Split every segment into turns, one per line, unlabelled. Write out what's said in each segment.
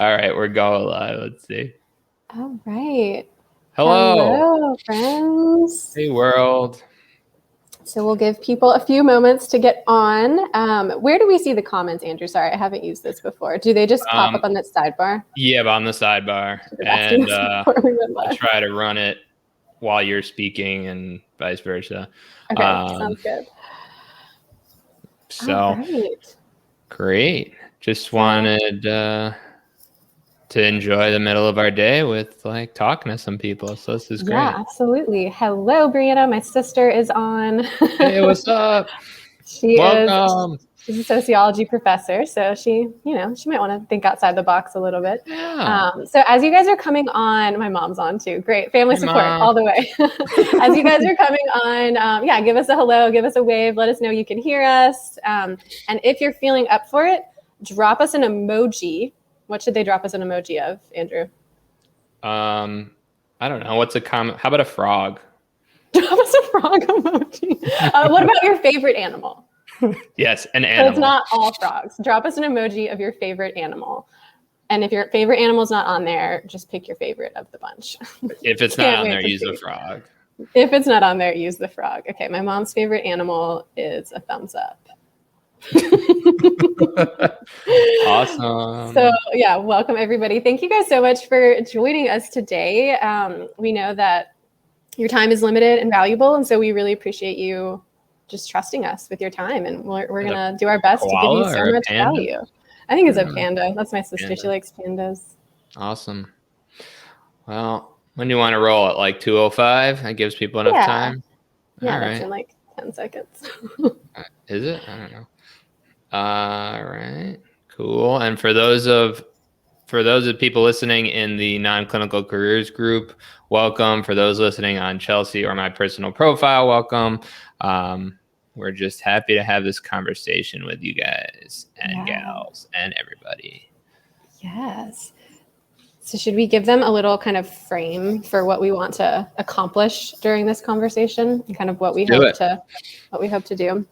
All right, we're going live. Let's see.
All right.
Hello.
Hello, friends.
Hey, world.
So we'll give people a few moments to get on. Where do we see the comments, Andrew? Sorry, I haven't used this before. Do they just pop up on the sidebar?
Yeah, but on the sidebar.
And
I'll try to run it while you're speaking and vice versa.
Okay, sounds good.
So,
all right.
Great. Just wanted to enjoy the middle of our day with like talking to some people. So this is great.
Yeah, absolutely. Hello, Brianna. My sister is on.
Hey, what's up?
Welcome. She's a sociology professor, so she might want to think outside the box a little bit.
Yeah.
So as you guys are coming on, my mom's on too. Great family support all the way. As you guys are coming on, give us a hello, give us a wave, let us know you can hear us. And if you're feeling up for it, drop us an emoji. What should they drop us an emoji of, Andrew?
I don't know. What's a comment? How about a frog?
Drop us a frog emoji. What about your favorite animal?
Yes, an animal.
So it's not all frogs. Drop us an emoji of your favorite animal. And if your favorite animal is not on there, just pick your favorite of the bunch.
If it's not on there, use the frog.
If it's not on there, use the frog. Okay, my mom's favorite animal is a thumbs up.
Awesome.
So yeah, welcome everybody. Thank you guys so much for joining us today. We know that your time is limited and valuable, and so we really appreciate you just trusting us with your time, and we're gonna do our best to give you so much value. I think it's a panda. That's my sister. She likes pandas.
Awesome. Well, when do you want to roll it? Like 2:05? That gives people enough time.
Yeah, all that's in like 10 seconds.
Is it? I don't know. All right, cool. And for those of people listening in the non-clinical careers group, welcome. For those listening on Chelsea or my personal profile, welcome. We're just happy to have this conversation with you guys and gals and everybody.
Yes. So should we give them a little kind of frame for what we want to accomplish during this conversation and kind of what we hope to do?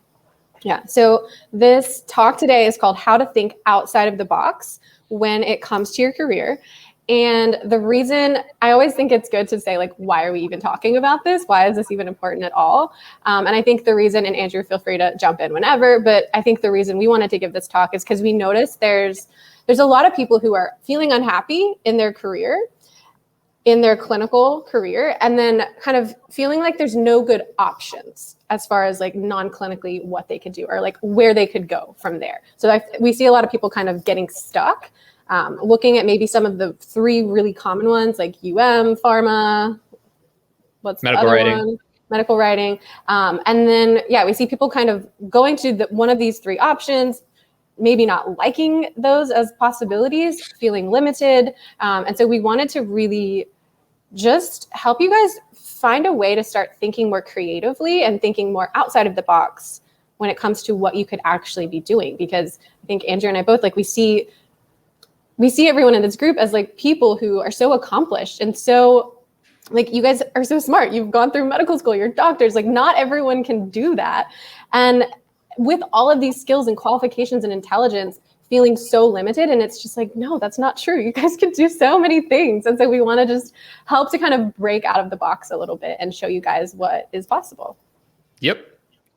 Yeah. So this talk today is called How to Think Outside of the Box When It Comes to Your Career. And the reason I always think it's good to say, like, why are we even talking about this? Why is this even important at all? And I think the reason, and Andrew, feel free to jump in whenever, but I think the reason we wanted to give this talk is because we noticed there's a lot of people who are feeling unhappy in their career, in their clinical career, and then kind of feeling like there's no good options as far as like non-clinically what they could do or like where they could go from there. So we see a lot of people kind of getting stuck, looking at maybe some of the three really common ones like pharma, what's the other one? Medical writing. And then, we see people kind of going to one of these three options, maybe not liking those as possibilities, feeling limited. And so we wanted to really just help you guys find a way to start thinking more creatively and thinking more outside of the box when it comes to what you could actually be doing. Because I think Andrew and I both, like, we see everyone in this group as like people who are so accomplished and so like, you guys are so smart. You've gone through medical school, you're doctors, like not everyone can do that. And with all of these skills and qualifications and intelligence, feeling so limited. And it's just like, no, that's not true. You guys can do so many things. And so we want to just help to kind of break out of the box a little bit and show you guys what is possible.
Yep.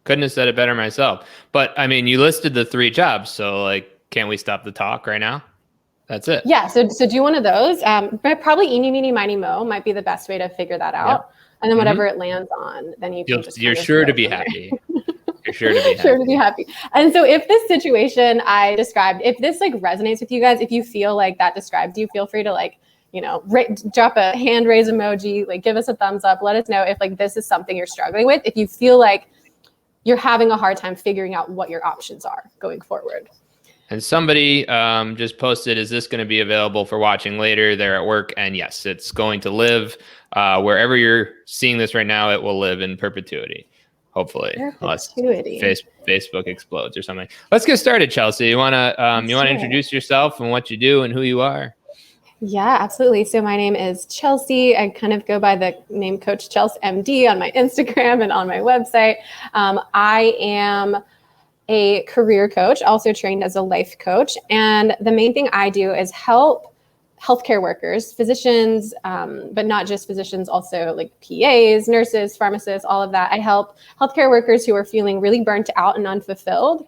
Couldn't have said it better myself. But I mean, you listed the three jobs. So like, can't we stop the talk right now? That's it.
Yeah. So do one of those. Probably eeny, meeny, miny, mo might be the best way to figure that out. Yep. And then whatever it lands on, then you're
sure to be happy. You're sure to be happy.
And so if this situation I described, if this like resonates with you guys, if you feel like that describes you, feel free to like, drop a hand raise emoji, like give us a thumbs up. Let us know if like this is something you're struggling with. If you feel like you're having a hard time figuring out what your options are going forward.
And somebody just posted, is this going to be available for watching later? They're at work. And yes, it's going to live wherever you're seeing this right now. It will live in perpetuity. Hopefully, unless Facebook explodes or something. Let's get started, Chelsea. You want to introduce yourself and what you do and who you are?
Yeah, absolutely. So my name is Chelsea. I kind of go by the name Coach Chelsea MD on my Instagram and on my website. I am a career coach, also trained as a life coach. And the main thing I do is help healthcare workers, physicians, but not just physicians, also like PAs, nurses, pharmacists, all of that. I help healthcare workers who are feeling really burnt out and unfulfilled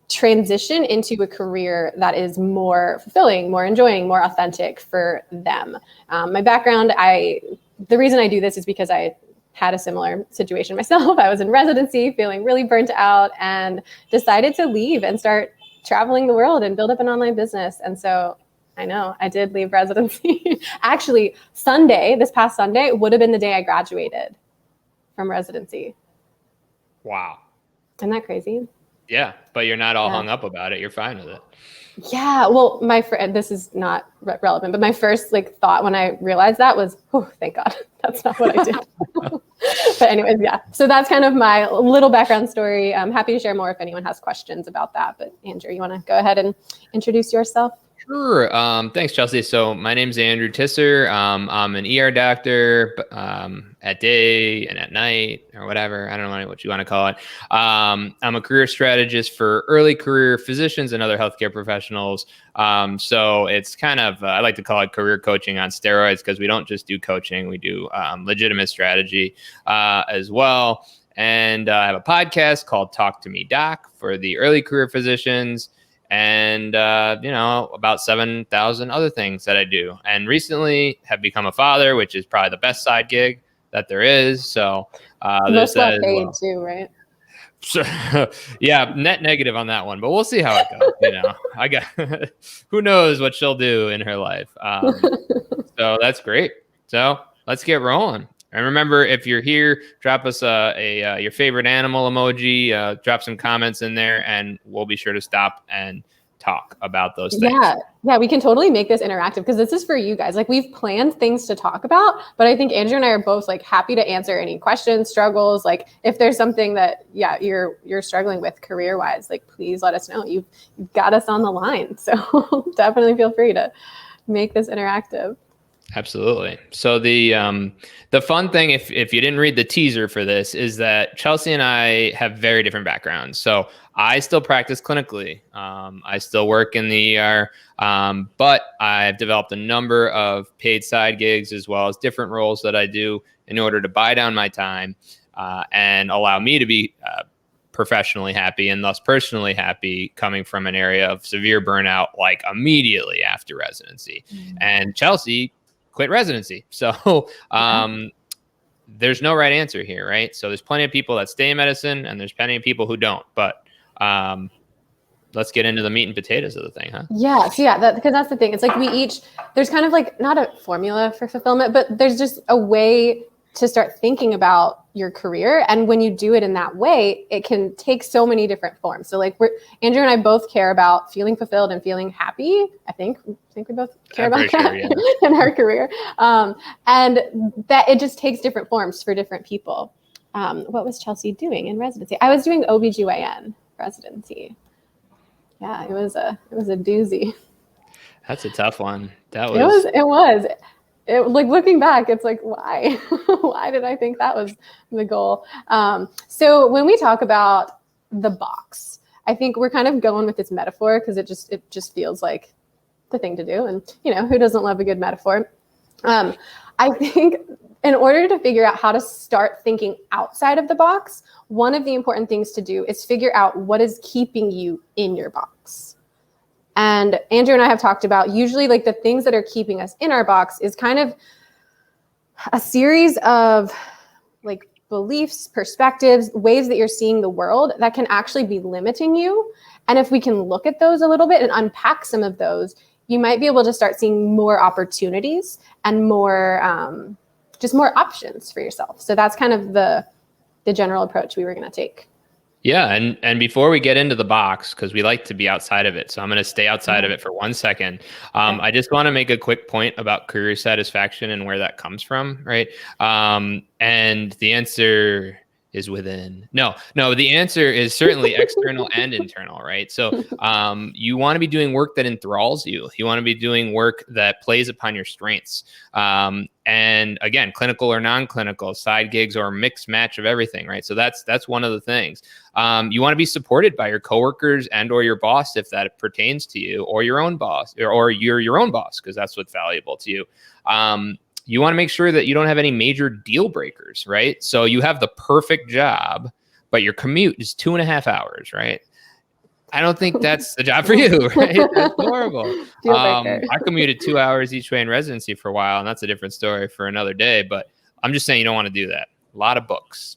transition into a career that is more fulfilling, more enjoying, more authentic for them. My background, the reason I do this is because I had a similar situation myself. I was in residency, feeling really burnt out, and decided to leave and start traveling the world and build up an online business. And so I know I did leave residency. Actually, this past Sunday, would have been the day I graduated from residency.
Wow.
Isn't that crazy?
Yeah, but you're not all hung up about it. You're fine with it.
Yeah, well, my friend, this is not relevant, but my first thought when I realized that was, oh, thank God, that's not what I did. But anyways, yeah. So that's kind of my little background story. I'm happy to share more if anyone has questions about that. But Andrew, you want to go ahead and introduce yourself?
Sure. Thanks, Chelsea. So my name's Andrew Tisser. I'm an ER doctor at day and at night or whatever. I don't know what you want to call it. I'm a career strategist for early career physicians and other healthcare professionals. So it's kind of, I like to call it career coaching on steroids because we don't just do coaching. We do legitimate strategy as well. And I have a podcast called Talk to Me Doc for the early career physicians. And, about 7,000 other things that I do. And recently have become a father, which is probably the best side gig that there is. So
most well paid too, right?
So, yeah, net negative on that one, but we'll see how it goes. I got who knows what she'll do in her life. So that's great. So let's get rolling. And remember, if you're here, drop us your favorite animal emoji, drop some comments in there, and we'll be sure to stop and talk about those things.
Yeah, we can totally make this interactive because this is for you guys. We've planned things to talk about, but I think Andrew and I are both happy to answer any questions, struggles. If there's something that you're struggling with career-wise, please let us know. You've got us on the line, so definitely feel free to make this interactive.
Absolutely. So the fun thing, if you didn't read the teaser for this, is that Chelsea and I have very different backgrounds. So I still practice clinically. I still work in the ER, but I've developed a number of paid side gigs as well as different roles that I do in order to buy down my time and allow me to be professionally happy and thus personally happy coming from an area of severe burnout immediately after residency. Mm-hmm. And Chelsea quit residency. So there's no right answer here, right? So there's plenty of people that stay in medicine and there's plenty of people who don't. But let's get into the meat and potatoes of the thing, huh?
Yeah. So because that's the thing. It's we each, there's kind of not a formula for fulfillment, but there's just a way to start thinking about your career. And when you do it in that way, it can take so many different forms. So Andrew and I both care about feeling fulfilled and feeling happy. I think we both care about that in our career. And that it just takes different forms for different people. What was Chelsea doing in residency? I was doing OBGYN residency. Yeah, it was a doozy.
That's a tough one.
It was. Looking back, it's why? Why did I think that was the goal? So when we talk about the box, I think we're kind of going with this metaphor because it just feels like the thing to do. And, who doesn't love a good metaphor? I think in order to figure out how to start thinking outside of the box, one of the important things to do is figure out what is keeping you in your box. And Andrew and I have talked about usually the things that are keeping us in our box is kind of a series of beliefs, perspectives, ways that you're seeing the world that can actually be limiting you. And if we can look at those a little bit and unpack some of those, you might be able to start seeing more opportunities and more, just more options for yourself. So that's kind of the general approach we were going to take.
Yeah. And before we get into the box, because we like to be outside of it, so I'm going to stay outside of it for 1 second. I just want to make a quick point about career satisfaction and where that comes from, right? And the answer is within. No, the answer is certainly external and internal, right? So you want to be doing work that enthralls you. You want to be doing work that plays upon your strengths. And again, clinical or non-clinical, side gigs or a mixed match of everything, right? So that's one of the things. You want to be supported by your coworkers and or your boss if that pertains to you, or your own boss, or you're your own boss, because that's what's valuable to you. You want to make sure that you don't have any major deal breakers, right? So you have the perfect job, but your commute is 2.5 hours, right? I don't think that's the job for you, right? That's horrible. I commuted 2 hours each way in residency for a while, and that's a different story for another day. But I'm just saying you don't want to do that. A lot of books.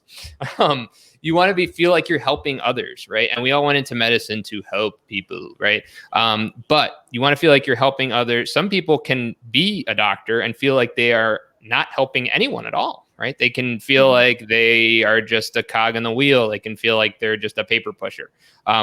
You want to feel like you're helping others, right? And we all went into medicine to help people, right? But you want to feel like you're helping others. Some people can be a doctor and feel like they are not helping anyone at all, right? They can feel like they are just a cog in the wheel. They can feel like they're just a paper pusher,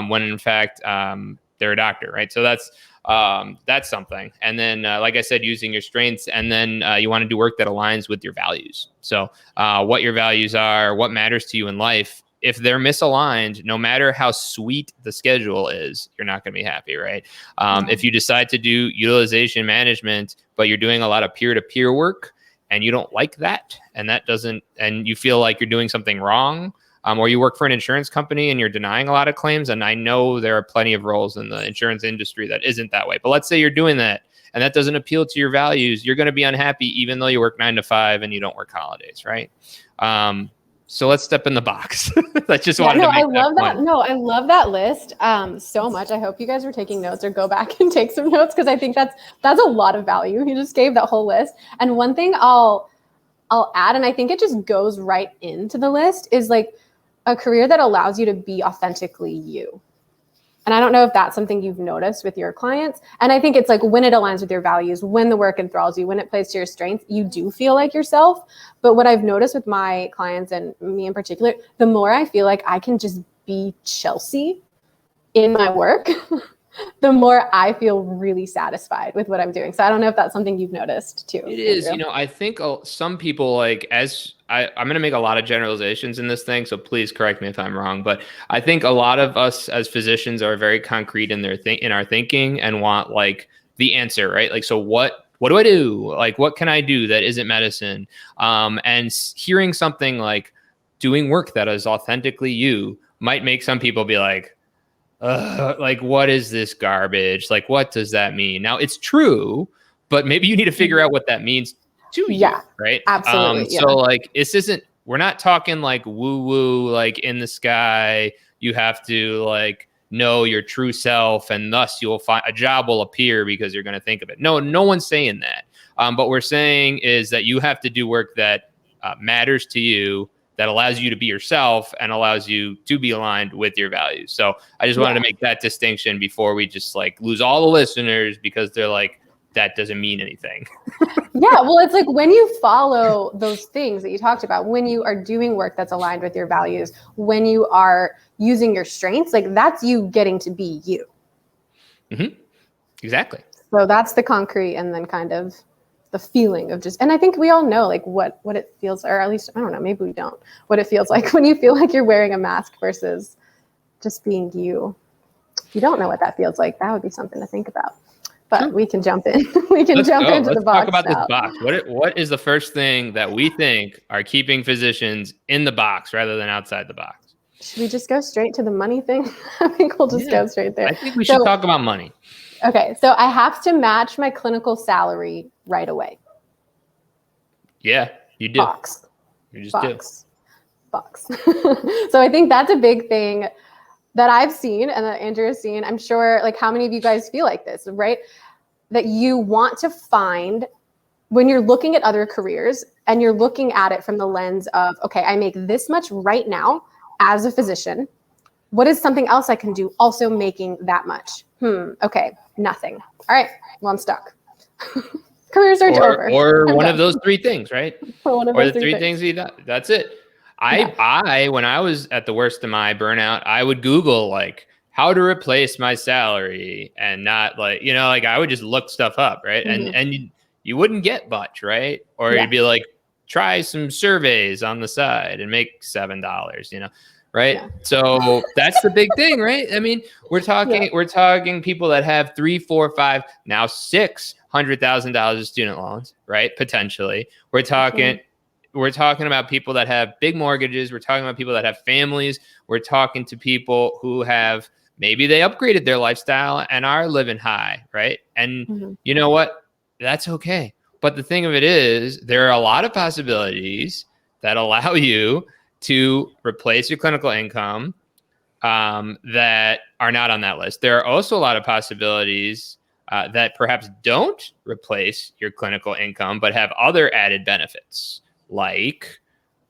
when in fact they're a doctor, right? So that's something. And then, like I said, using your strengths, and then you want to do work that aligns with your values. So what your values are, what matters to you in life. If they're misaligned, no matter how sweet the schedule is, you're not going to be happy, right? If you decide to do utilization management, but you're doing a lot of peer-to-peer work and you don't like that, and you feel like you're doing something wrong, or you work for an insurance company and you're denying a lot of claims, and I know there are plenty of roles in the insurance industry that isn't that way, but let's say you're doing that and that doesn't appeal to your values, you're going to be unhappy even though you work 9 to 5 and you don't work holidays, right? So let's step in the box. I just wanted to make
I love that. No, I love that list so much. I hope you guys were taking notes, or go back and take some notes, because I think that's a lot of value. You just gave that whole list. And one thing I'll add, and I think it just goes right into the list, is like a career that allows you to be authentically you. And I don't know if that's something you've noticed with your clients. And I think it's like when it aligns with your values, when the work enthralls you, when it plays to your strengths, you do feel like yourself. But what I've noticed with my clients, and me in particular, the more I feel like I can just be Chelsea in my work, the more I feel really satisfied with what I'm doing. So I don't know if that's something you've noticed too.
It is, I think some people, like, I'm going to make a lot of generalizations in this thing, so please correct me if I'm wrong, but I think a lot of us as physicians are very concrete in our thinking and want like the answer, right? Like, so what do I do? Like, what can I do that isn't medicine? And hearing something like doing work that is authentically you might make some people be like, like, what is this garbage? Like, what does that mean? Now, it's true, but maybe you need to figure out what that means to you, right?
Absolutely.
So like, we're not talking like woo-woo, like in the sky, you have to like know your true self and thus you'll find a job will appear because you're going to think of it. No one's saying that. But we're saying is that you have to do work that matters to you, that allows you to be yourself and allows you to be aligned with your values. So I just wanted to make that distinction before we just like lose all the listeners because they're like, that doesn't mean anything.
Yeah, well, it's like when you follow those things that you talked about, when you are doing work that's aligned with your values, when you are using your strengths, like that's you getting to be you.
Mm-hmm. Exactly.
So that's the concrete, and then kind of the feeling of just, and I think we all know like what it feels, or at least, I don't know, maybe we don't, what it feels like when you feel like you're wearing a mask versus just being you. If you don't know what that feels like, that would be something to think about. But we can jump in. Let's jump into the box.
Let's talk about this box. What is the first thing that we think are keeping physicians in the box rather than outside the box?
Should we just go straight to the money thing? I think we'll just go straight there.
I think we should talk about money.
Okay, so I have to match my clinical salary right away.
Yeah, you do.
Box.
You just do.
Box. So I think that's a big thing that I've seen and that Andrew has seen. I'm sure, like, how many of you guys feel like this, right? That you want to find, when you're looking at other careers and you're looking at it from the lens of, okay, I make this much right now as a physician. What is something else I can do also making that much? Okay, nothing. All right, well, I'm stuck. Career search over.
Or one of those three things, right?
Or
the three things that's it. I when I was at the worst of my burnout, I would Google like how to replace my salary, and not like, like I would just look stuff up, right? And you wouldn't get much, right? Or you'd be like, try some surveys on the side and make $7, right? Yeah. So that's the big thing, right? I mean, we're talking people that have 3, 4, 5, now $600,000 of student loans, right? Potentially. We're talking about people that have big mortgages. We're talking about people that have families. We're talking to people who have, maybe they upgraded their lifestyle and are living high, right? And you know what? That's okay. But the thing of it is, there are a lot of possibilities that allow you to replace your clinical income that are not on that list. There are also a lot of possibilities that perhaps don't replace your clinical income, but have other added benefits, like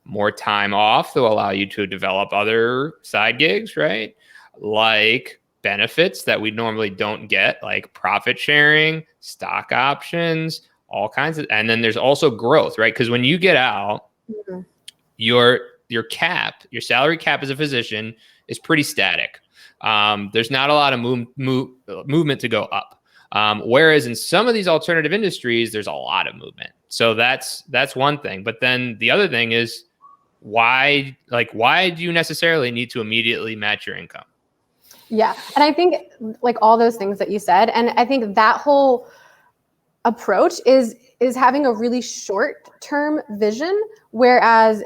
more time off to allow you to develop other side gigs, right? Like benefits that we normally don't get, like profit sharing, stock options, all kinds of, and then there's also growth, right? Because when you get out, your salary cap as a physician is pretty static. There's not a lot of movement to go up. Whereas in some of these alternative industries, there's a lot of movement. So that's one thing. But then the other thing is, why do you necessarily need to immediately match your income?
Yeah. And I think like all those things that you said, and I think that whole approach is having a really short-term vision, whereas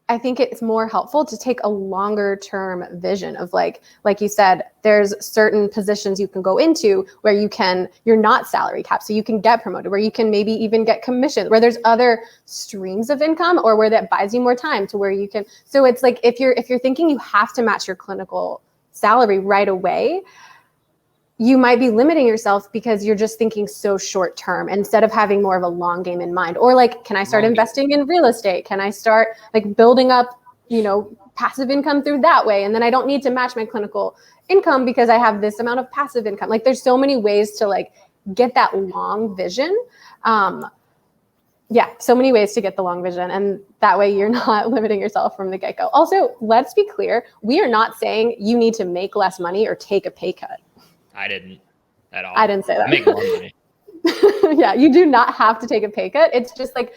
I think it's more helpful to take a longer-term vision of like you said, there's certain positions you can go into where you're not salary capped, so you can get promoted, where you can maybe even get commission, where there's other streams of income, or where that buys you more time to where you can. So it's like if you're thinking you have to match your clinical salary right away, you might be limiting yourself because you're just thinking so short term instead of having more of a long game in mind. Or like, can I start investing in real estate? Can I start like building up, passive income through that way? And then I don't need to match my clinical income because I have this amount of passive income. Like there's so many ways to like get that long vision. So many ways to get the long vision. And that way you're not limiting yourself from the get-go. Also, let's be clear. We are not saying you need to make less money or take a pay cut.
I didn't at all.
I didn't say that.
I make more money.
Yeah, you do not have to take a pay cut. It's just like,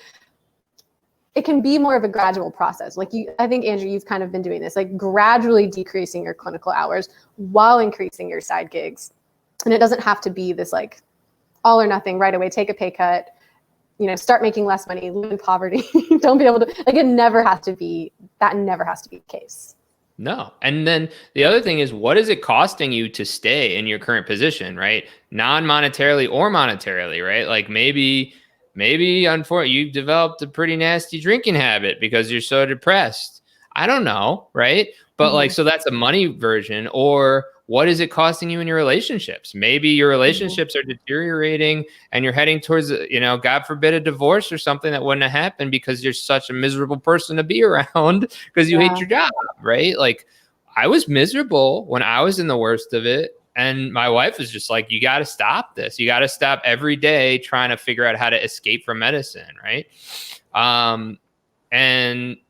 it can be more of a gradual process. Like I think, Andrew, you've kind of been doing this, like gradually decreasing your clinical hours while increasing your side gigs. And it doesn't have to be this like all or nothing right away, take a pay cut, start making less money, live in poverty, don't be able to, like it never has to be the case.
No. And then the other thing is, what is it costing you to stay in your current position, right? Non-monetarily or monetarily, right? Like maybe unfortunately you've developed a pretty nasty drinking habit because you're so depressed. I don't know, right? But like, so that's a money version. Or what is it costing you in your relationships? Maybe your relationships are deteriorating and you're heading towards, God forbid, a divorce or something that wouldn't have happened because you're such a miserable person to be around because you hate your job, right? Like I was miserable when I was in the worst of it. And my wife was just like, you got to stop this. You got to stop every day trying to figure out how to escape from medicine, right?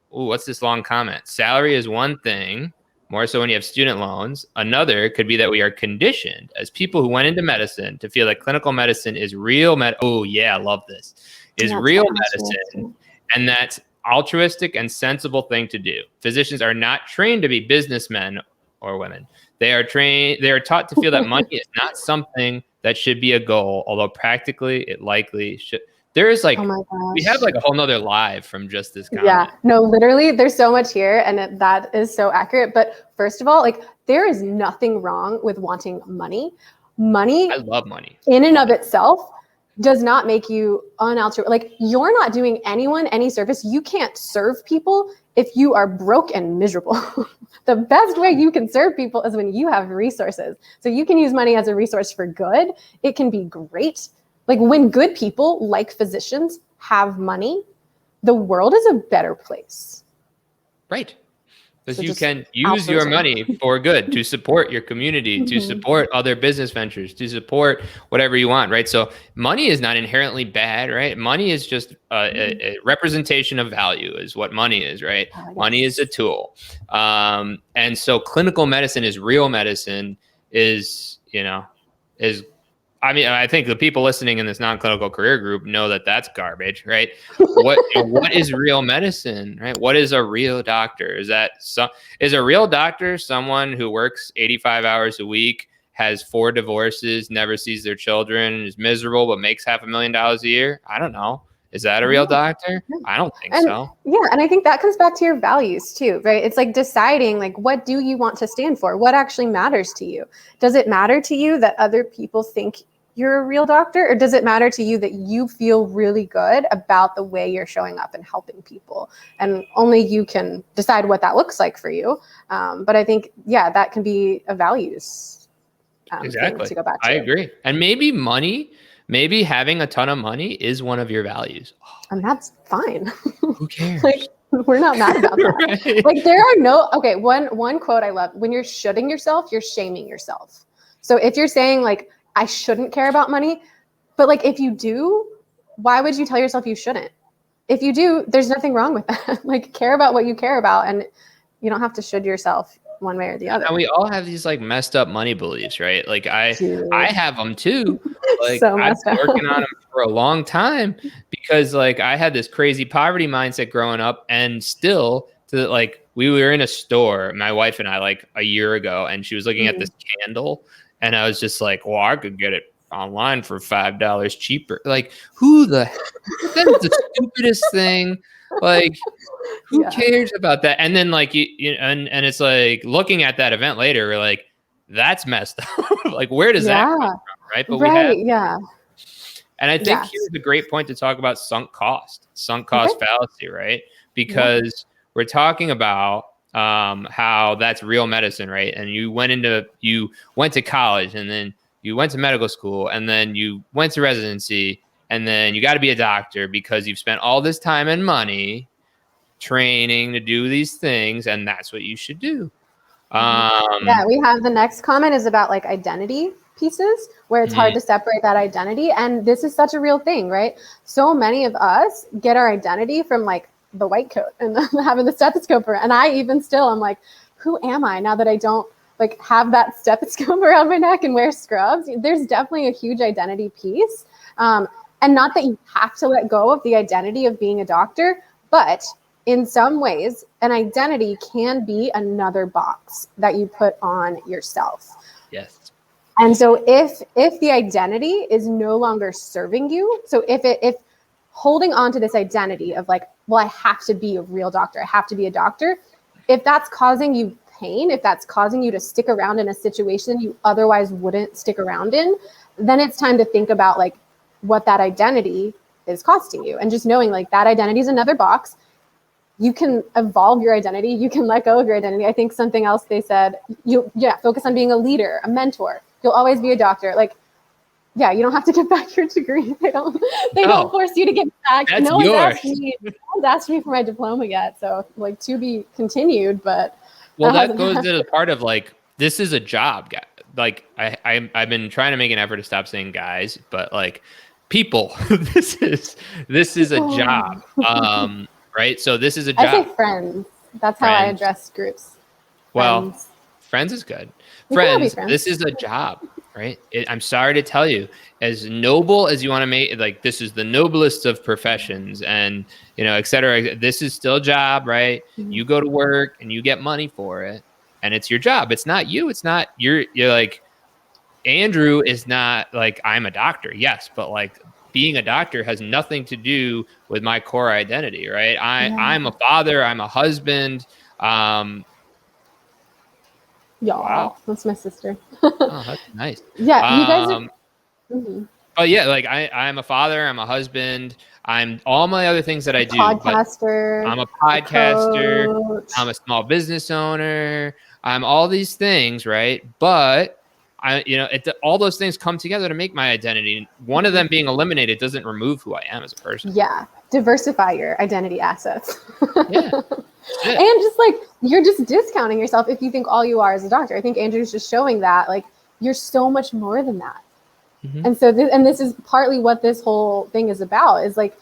What's this long comment? Salary is one thing, more so when you have student loans. Another could be that we are conditioned as people who went into medicine to feel that clinical medicine is real love this. Is real medicine, and that's altruistic and sensible thing to do. Physicians are not trained to be businessmen or women. They are taught to feel that money is not something that should be a goal, although practically it likely should. There is like, we have like a whole nother live from just this comment.
Yeah, no, literally there's so much here and that is so accurate. But first of all, like there is nothing wrong with wanting money. I love money. In and of itself does not make you unaltruistic. Like you're not doing anyone any service. You can't serve people if you are broke and miserable. The best way you can serve people is when you have resources. So you can use money as a resource for good. It can be great. Like when good people like physicians have money, the world is a better place.
Right. Because you can use your money for good to support your community, to support other business ventures, to support whatever you want, right? So money is not inherently bad, right? Money is just a representation of value is what money is, right? Money is a tool. And so clinical medicine is real medicine is I mean, I think the people listening in this non-clinical career group know that that's garbage, right? What is real medicine, right? What is a real doctor? Is a real doctor someone who works 85 hours a week, has 4 divorces, never sees their children, is miserable, but makes $500,000 a year? I don't know. Is that a real doctor? I don't think so.
Yeah, and I think that comes back to your values too, right? It's like deciding like what do you want to stand for? What actually matters to you? Does it matter to you that other people think you're a real doctor, or does it matter to you that you feel really good about the way you're showing up and helping people? And only you can decide what that looks like for you. But I think, yeah, that can be a values
Exactly.
thing to go back to.
I agree. And maybe having a ton of money is one of your values.
And that's fine.
Who cares?
Like, we're not mad about that. Right? Like there are one quote I love: when you're shoulding yourself, you're shaming yourself. So if you're saying like, I shouldn't care about money, but like if you do, why would you tell yourself you shouldn't? If you do, there's nothing wrong with that. Like care about what you care about, and you don't have to should yourself one way or the other.
And we all have these like messed up money beliefs, right? Like I have them too. Like
So
I've
messed
been
up.
working on them for a long time because like I had this crazy poverty mindset growing up, and still to like we were in a store, my wife and I, like a year ago, and she was looking at this candle, and I was just like, well, I could get it online for $5 cheaper. Like that is the stupidest thing. Like who cares about that? And then like and it's like looking at that event later, we're like, that's messed up. Like where does that come from, right? But we have, and I think here's a great point to talk about sunk cost fallacy, right? Because we're talking about how that's real medicine, right? And you went to college, and then you went to medical school, and then you went to residency, and then you got to be a doctor because you've spent all this time and money training to do these things, and that's what you should do.
We have the next comment is about like identity pieces where it's hard to separate that identity, and this is such a real thing, right? So many of us get our identity from like the white coat and having the stethoscope around, and I even still I'm like, who am I now that I don't like have that stethoscope around my neck and wear scrubs? There's definitely a huge identity piece, and not that you have to let go of the identity of being a doctor, but in some ways, an identity can be another box that you put on yourself.
Yes.
And so if the identity is no longer serving you, so if holding on to this identity of like, well, I have to be a real doctor, I have to be a doctor, if that's causing you pain, if that's causing you to stick around in a situation you otherwise wouldn't stick around in, then it's time to think about like what that identity is costing you. And just knowing like that identity is another box. You can evolve your identity. You can let go of your identity. I think something else they said, focus on being a leader, a mentor. You'll always be a doctor. Like, yeah, you don't have to get back your degree. They don't force you to get back.
That's yours.
No one's asked me for my diploma yet. So like to be continued, but.
Well, that goes to the part of like, this is a job, guy. Like I've been trying to make an effort to stop saying guys, but like people, this is a job. Right? So this is a job.
I say friends. That's how I address groups.
Well, friends is good. Friends, this is a job, right? I'm sorry to tell you, as noble as you want to make, like this is the noblest of professions, and et cetera. This is still a job, right? Mm-hmm. You go to work and you get money for it, and it's your job. It's not you. It's not you're like Andrew is not like I'm a doctor. Yes, but like being a doctor has nothing to do with my core identity, right? I'm a father. I'm a husband.
Wow, that's my sister.
Oh, that's nice.
Yeah, you guys are.
But yeah, like I'm a father. I'm a husband. I'm all my other things that I do.
Podcaster.
I'm a podcaster. I'm a small business owner. I'm all these things, right? But all those things come together to make my identity. One of them being eliminated doesn't remove who I am as a person.
Yeah. Diversify your identity assets.
Yeah.
And just like, you're just discounting yourself if you think all you are is a doctor. I think Andrew's just showing that like, you're so much more than that. Mm-hmm. And so this is partly what this whole thing is about, is like,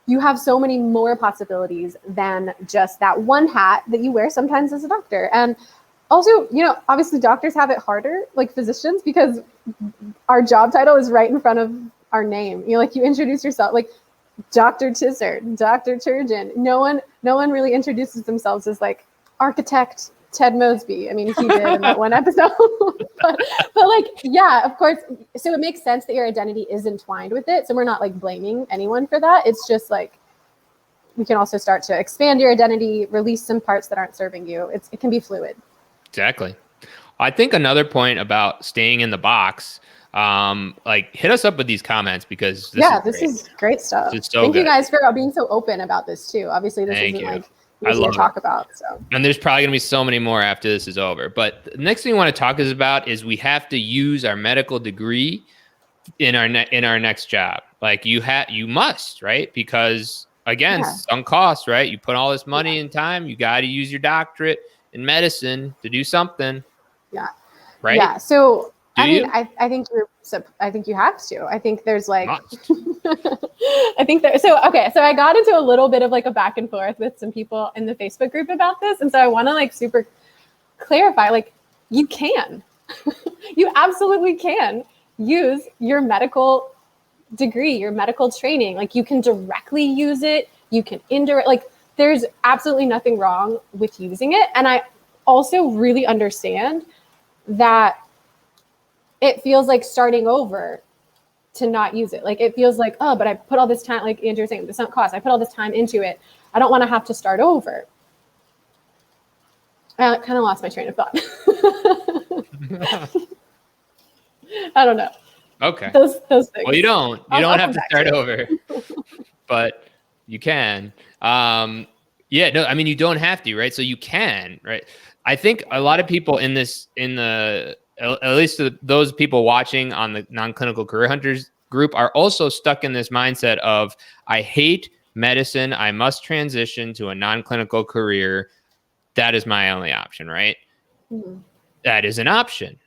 you have so many more possibilities than just that one hat that you wear sometimes as a doctor. And Also, obviously doctors have it harder, like physicians, because our job title is right in front of our name. Like you introduce yourself, like Dr. Tisser, Dr. Turgeon. No one really introduces themselves as like architect Ted Mosby. I mean, he did in that one episode. but like, yeah, of course. So it makes sense that your identity is entwined with it. So we're not like blaming anyone for that. It's just like, we can also start to expand your identity, release some parts that aren't serving you. It can be fluid.
Exactly. I think another point about staying in the box, like hit us up with these comments because
this is great stuff.
This is so
Thank
good.
you guys for being so open about this too. Obviously, this isn't like easy to talk about. So,
and there's probably gonna be so many more after this is over. But the next thing we want to talk about is we have to use our medical degree in our next job. Like you must, right? Because again, some costs, right? You put all this money and time, you got to use your doctorate in medicine to do something.
Yeah.
Right.
Yeah. So I mean, I think you have to. I think there's like, I think there. So I got into a little bit of like a back and forth with some people in the Facebook group about this, and so I want to like super clarify. Like, you can, you absolutely can use your medical degree, your medical training. Like, you can directly use it. You can indirect. Like, there's absolutely nothing wrong with using it, and I also really understand that it feels like starting over to not use it. Like, it feels like, oh, but I put all this time, like Andrew was saying, the sunk cost, I put all this time into it. I don't want to have to start over. I kind of lost my train of thought. I don't know.
Okay.
Those things.
Well, you don't have to start over, but you can. Yeah, no, I mean, you don't have to, right? So you can, right? I think a lot of people at least those people watching on the non-clinical career hunters group are also stuck in this mindset of, I hate medicine. I must transition to a non-clinical career. That is my only option, right? Mm-hmm. That is an option.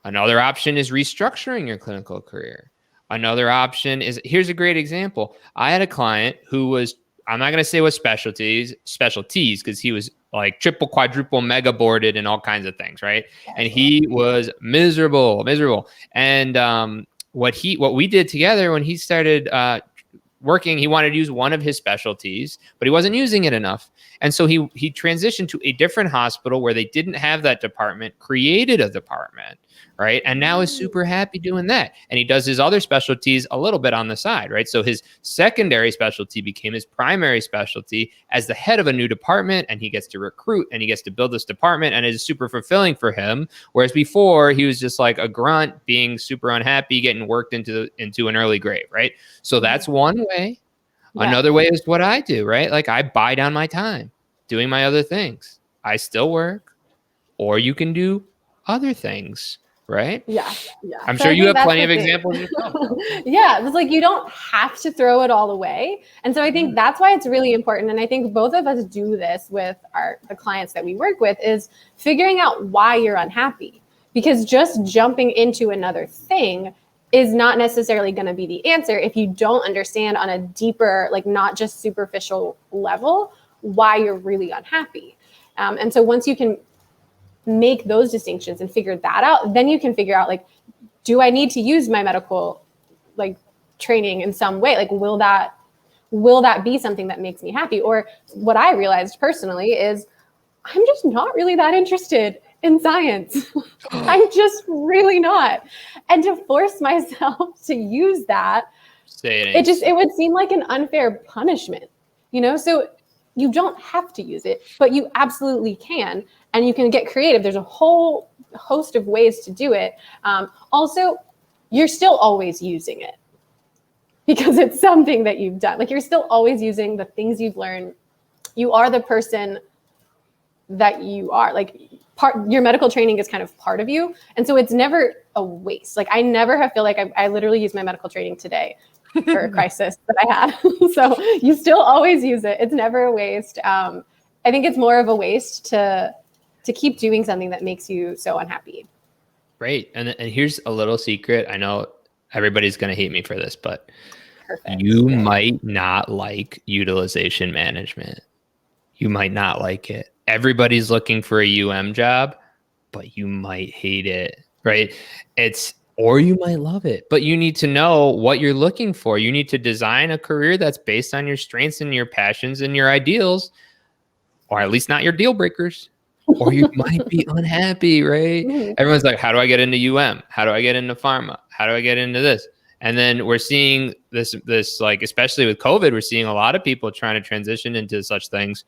Another option is restructuring your clinical career. Another option is, here's a great example. I had a client who was, I'm not going to say what specialties, because he was like triple, quadruple, mega boarded and all kinds of things, right? And he was miserable. And what we did together when he started working, he wanted to use one of his specialties, but he wasn't using it enough. And so he transitioned to a different hospital where they didn't have that department, created a department, right? And now is super happy doing that. And he does his other specialties a little bit on the side, right? So his secondary specialty became his primary specialty as the head of a new department, and he gets to recruit and he gets to build this department, and it is super fulfilling for him. Whereas before he was just like a grunt, being super unhappy, getting worked into an early grave, right? So that's one way. Yeah. Another way is what I do, right? Like, I buy down my time doing my other things. I still work, or you can do other things, right?
Yeah.
I'm sure you have plenty of examples yourself.
Yeah, it's like, you don't have to throw it all away. And so I think that's why it's really important. And I think both of us do this with the clients that we work with, is figuring out why you're unhappy. Because just jumping into another thing is not necessarily going to be the answer if you don't understand on a deeper, like not just superficial level, why you're really unhappy. And so once you can make those distinctions and figure that out, then you can figure out, like, do I need to use my medical like training in some way? Like, will that be something that makes me happy? Or what I realized personally is, I'm just not really that interested in science. I'm just really not. And to force myself to use that, it would seem like an unfair punishment, So you don't have to use it, but you absolutely can. And you can get creative. There's a whole host of ways to do it. Also, you're still always using it because it's something that you've done. Like, you're still always using the things you've learned. You are the person that you are. Like, your medical training is kind of part of you. And so it's never a waste. Like, I never have feel like I literally used my medical training today for a crisis that I had. So you still always use it. It's never a waste. I think it's more of a waste to keep doing something that makes you so unhappy.
Great. And here's a little secret. I know everybody's going to hate me for this, but you might not like utilization management. You might not like it. Everybody's looking for a UM job. but you might hate it, right? Or you might love it, but you need to know what you're looking for. You need to design a career that's based on your strengths and your passions and your ideals, or at least not your deal breakers, or you might be unhappy, right?
Mhm.
Everyone's like, how do I get into UM? How do I get into pharma? How do I get into this? And then we're seeing this like, especially with COVID, we're seeing a lot of people trying to transition into such things,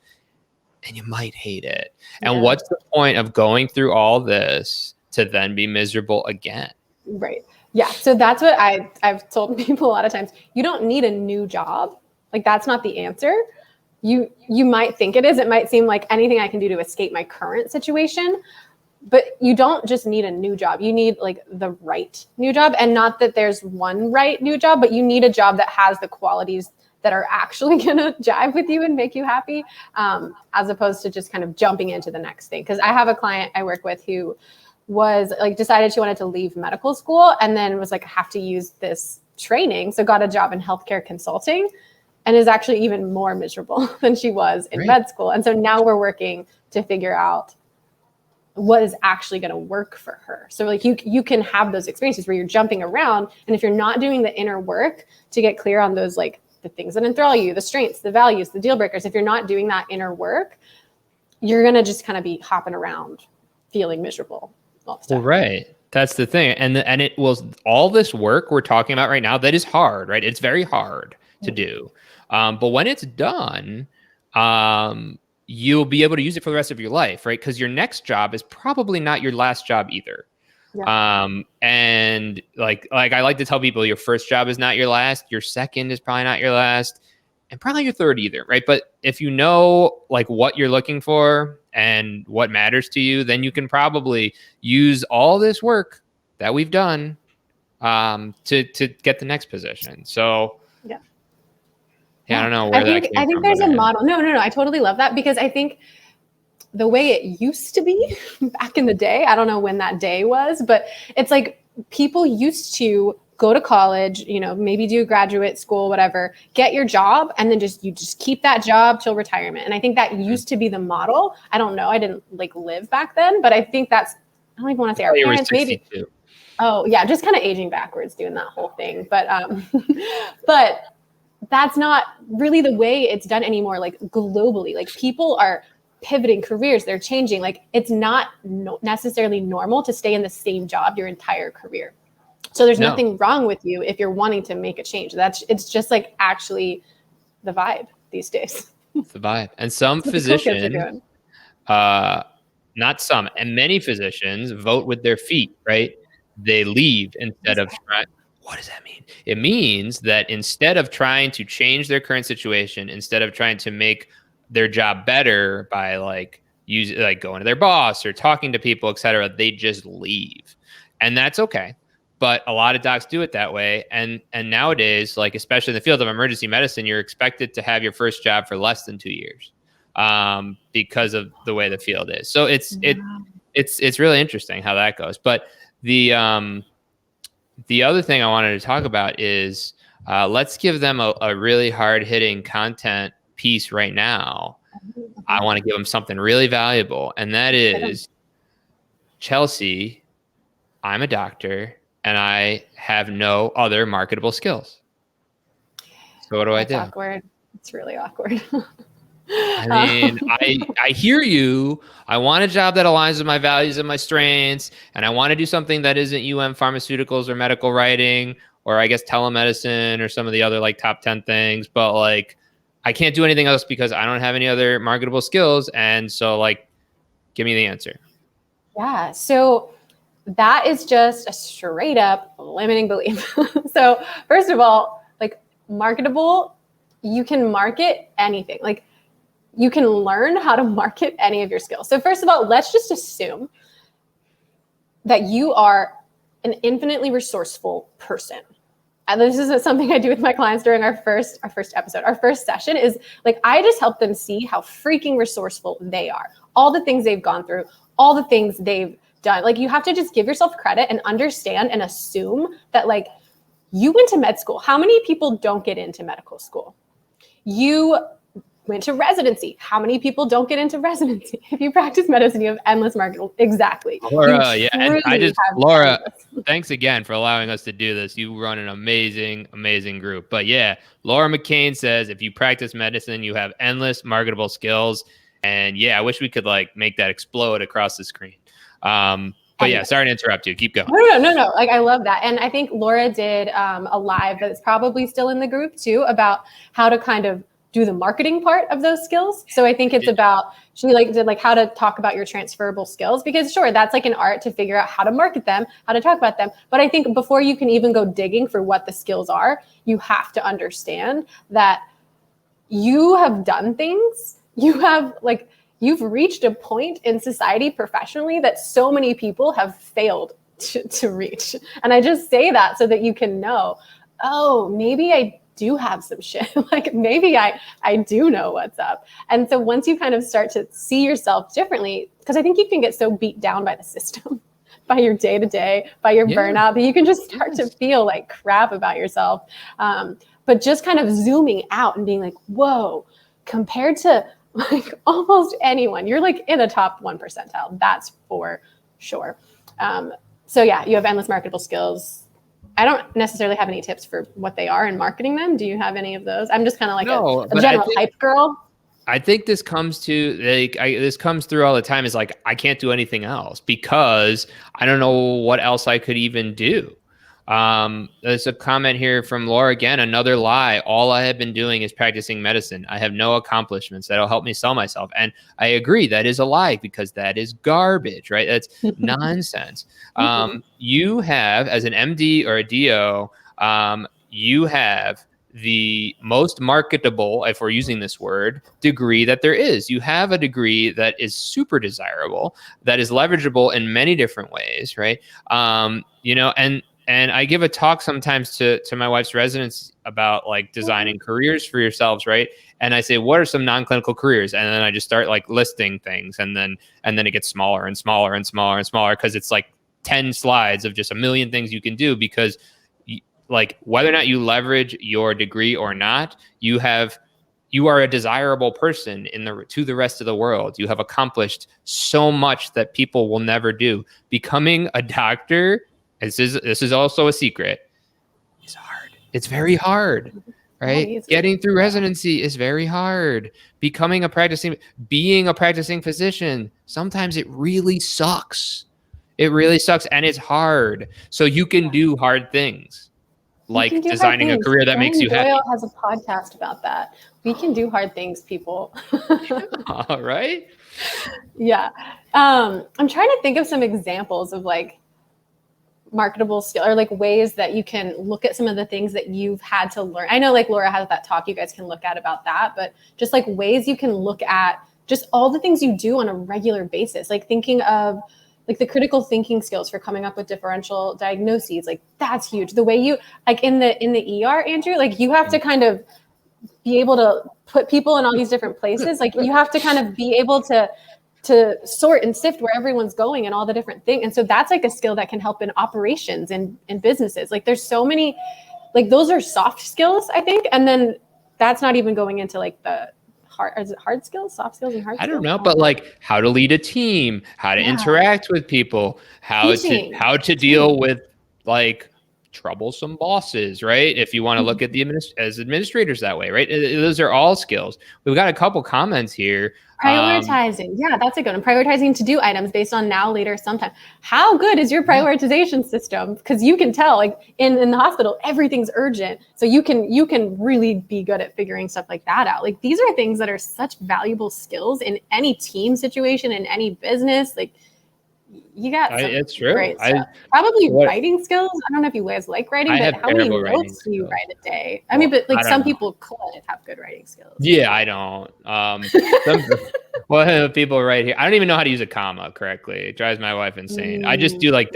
and you might hate it. And
Yeah.
what's the point of going through all this to then be miserable again?
Right. Yeah. So that's what I've told people a lot of times. You don't need a new job. Like, that's not the answer. You might think it is. It might seem like anything I can do to escape my current situation, but you don't just need a new job. You need like the right new job. And not that there's one right new job, but you need a job that has the qualities that are actually going to jive with you and make you happy, as opposed to just kind of jumping into the next thing. Because I have a client I work with who was like, decided she wanted to leave medical school, and then was like, I have to use this training. So got a job in healthcare consulting, and is actually even more miserable than she was in med school. And so now we're working to figure out what is actually going to work for her. So like, you can have those experiences where you're jumping around, and if you're not doing the inner work to get clear on those, like the things that enthrall you, the strengths, the values, the deal breakers, if you're not doing that inner work, you're going to just kind of be hopping around feeling miserable all the time.
Well, right. That's the thing. And it was all this work we're talking about right now that is hard, right? It's very hard to do. But when it's done, you'll be able to use it for the rest of your life, right? Because your next job is probably not your last job either. Yeah. And like I like to tell people, your first job is not your last. Your second is probably not your last, and probably your third either, right? But if you know like what you're looking for and what matters to you, then you can probably use all this work that we've done to get the next position. So
yeah,
I don't know where that came
I think
from,
there's a model. No, I totally love that, because I think the way it used to be back in the day, I don't know when that day was, but it's like people used to go to college, maybe do graduate school, whatever, get your job, and then you just keep that job till retirement. And I think that used to be the model. I don't know. I didn't like live back then, but I think that's, I don't even want to say our parents, maybe. Oh yeah. Just kind of aging backwards doing that whole thing. But, but that's not really the way it's done anymore. Like globally, like people are pivoting careers, they're changing. Like it's not necessarily normal to stay in the same job your entire career. So there's nothing wrong with you if you're wanting to make a change. It's just like actually the vibe these days.
It's the vibe. And some physicians, not some, and many physicians vote with their feet, right? They leave instead of trying. What does that mean? It means that instead of trying to change their current situation, instead of trying to make their job better by like going to their boss or talking to people, et cetera, they just leave. And that's okay. But a lot of docs do it that way. And nowadays, like especially in the field of emergency medicine, you're expected to have your first job for less than 2 years because of the way the field is. So it's really interesting how that goes. But the other thing I wanted to talk about is let's give them a really hard hitting content piece right now. I want to give them something really valuable. And that is, Chelsea, I'm a doctor and I have no other marketable skills. So what do I do?
Awkward. It's really awkward.
I mean, I hear you. I want a job that aligns with my values and my strengths, and I want to do something that isn't pharmaceuticals or medical writing, or I guess telemedicine or some of the other like top 10 things. But like, I can't do anything else because I don't have any other marketable skills. And so like, give me the answer.
Yeah. So that is just a straight up limiting belief. So first of all, like marketable, you can market anything. Like you can learn how to market any of your skills. So first of all, let's just assume that you are an infinitely resourceful person. And this is something I do with my clients during our first episode. Our first session is like, I just help them see how freaking resourceful they are. All the things they've gone through, all the things they've done. Like you have to just give yourself credit and understand and assume that like you went to med school. How many people don't get into medical school? You went to residency. How many people don't get into residency? If you practice medicine, you have endless marketable. Exactly.
Laura, yeah. And Laura, thanks again for allowing us to do this. You run an amazing, amazing group. But yeah, Laura McCain says, if you practice medicine, you have endless marketable skills. And yeah, I wish we could like make that explode across the screen. But yeah, sorry to interrupt you. Keep going.
No. Like, I love that. And I think Laura did a live that's probably still in the group too, about how to kind of do the marketing part of those skills. So I think it's about, she like did like how to talk about your transferable skills, because sure, that's like an art to figure out how to market them, how to talk about them. But I think before you can even go digging for what the skills are, you have to understand that you have done things, you've reached a point in society professionally that so many people have failed to reach. And I just say that so that you can know, oh, maybe I do have some shit. Like maybe I do know what's up. And so once you kind of start to see yourself differently, because I think you can get so beat down by the system, by your day-to-day, by your burnout, that you can just start to feel like crap about yourself. But just kind of zooming out and being like, whoa, compared to like almost anyone, you're like in the top 1 percentile. That's for sure. So yeah, you have endless marketable skills. I don't necessarily have any tips for what they are and marketing them. Do you have any of those? I'm just kind of like a general hype girl.
I think this comes to this comes through all the time, is like, I can't do anything else because I don't know what else I could even do. There's a comment here from Laura again, another lie. All I have been doing is practicing medicine. I have no accomplishments that'll help me sell myself. And I agree, that is a lie, because that is garbage, right? That's nonsense. You have, as an MD or a DO, you have the most marketable, if we're using this word, degree that there is. You have a degree that is super desirable, that is leverageable in many different ways, right? And I give a talk sometimes to my wife's residents about like designing careers for yourselves, right? And I say, what are some non-clinical careers? And then I just start like listing things, and then it gets smaller and smaller and smaller and smaller, because it's like 10 slides of just a million things you can do, because like whether or not you leverage your degree or not, you are a desirable person to the rest of the world. You have accomplished so much that people will never do. Becoming a doctor, this is also a secret, is hard. It's very hard, right? Getting through residency is very hard. Being a practicing physician, sometimes it really sucks. It really sucks, and it's hard. So you can do hard things, like designing a career that makes you happy.
Doyle has a podcast about that. We can do hard things, people.
All right.
Yeah. I'm trying to think of some examples of like marketable skill, or like ways that you can look at some of the things that you've had to learn. I know like Laura has that talk you guys can look at about that, but just like ways you can look at just all the things you do on a regular basis, like thinking of like the critical thinking skills for coming up with differential diagnoses. Like that's huge. The way you like in the ER, Andrew, like you have to kind of be able to put people in all these different places. Like you have to kind of be able to sort and sift where everyone's going and all the different things. And so that's like a skill that can help in operations and in businesses. Like there's so many, like those are soft skills, I think. And then that's not even going into like the hard skills, soft skills and hard skills?
I don't know, but like how to lead a team, how to interact with people, how to deal with like troublesome bosses, right? If you want to look at the as administrators that way, right? Those are all skills. We've got a couple comments here.
Prioritizing. Yeah, that's a good one. Prioritizing to-do items based on now, later, sometime. How good is your prioritization system? Because you can tell, like in the hospital, everything's urgent. So you can really be good at figuring stuff like that out. Like these are things that are such valuable skills in any team situation, in any business. Like you got
it's true.
Great stuff. Probably writing skills. I don't know if you guys like writing, but how many notes do you write a day? I mean, but like some people could have good writing skills.
Yeah, I don't. People right here, I don't even know how to use a comma correctly. It drives my wife insane. I just do like ...